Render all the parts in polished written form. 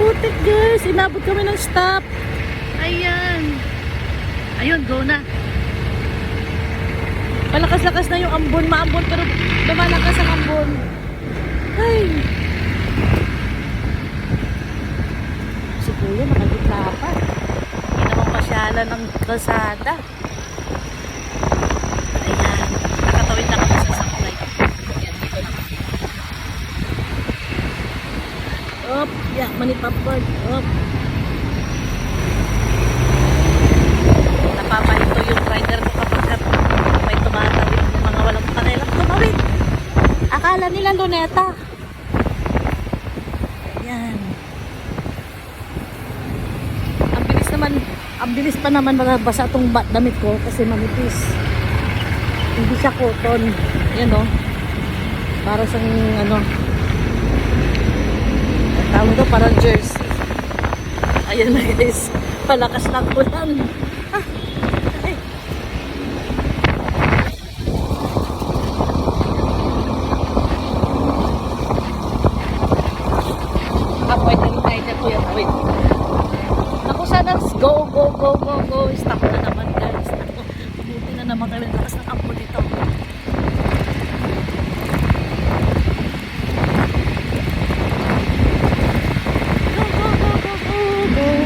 putik guys. Inabot kami ng stop. Ayan. Ayun, go na. Malakas-lakas na yung ambon. Maambon pero lumalakas ang ambon. Ay. Si Kuya nakagitla pa. Hindi naman pasyalan ng kalsada. Ayan. Nakatawid na kami sa saklay. Ayan, dito na. Up. Yeah, mani popcorn. Up. Napapalito yung rider ko kapag may tumatawid ng mga walang pakialam tumawid. Akala nila luneta. Ayan. Ang bilis pa naman mabasa itong damit ko kasi manipis. Hindi siya cotton. Yan o. Para sa ano. Tawag ito parang jersey. Ayan na guys. Palakas ng ulan. Ay. Wait na kuya. Wait. Ako sana go. Stop na naman guys. Buti na naman kami. Lakas ng ampo dito.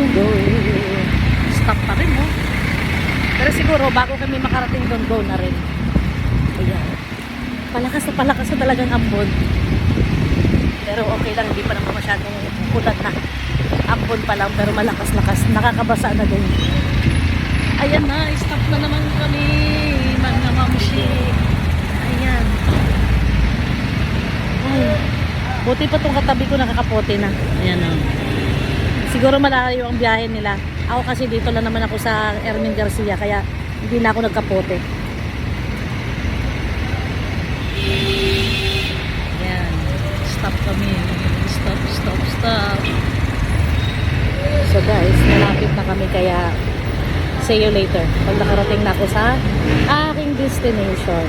Go. Stop pa rin oh. Pero siguro bago kami makarating doon, go na rin. Ayan. Palakas na talagang ambon. Pero okay lang, hindi pa naman masyadong ulan na. Ambon pa lang, pero malakas-lakas. Nakakabasa na din. Ayan na, stop na naman kami. Mga mamshi. Ayan. Ay. Buti pa itong katabi ko nakakapote na. Ayan na. Siguro malayo ang biyahe nila. Ako kasi dito lang naman ako sa Ermin Garcia, kaya hindi na ako nagkapote. Ayan. Stop kami. Stop. So guys, malapit na kami kaya see you later. Pag nakarating na ako sa aking destination.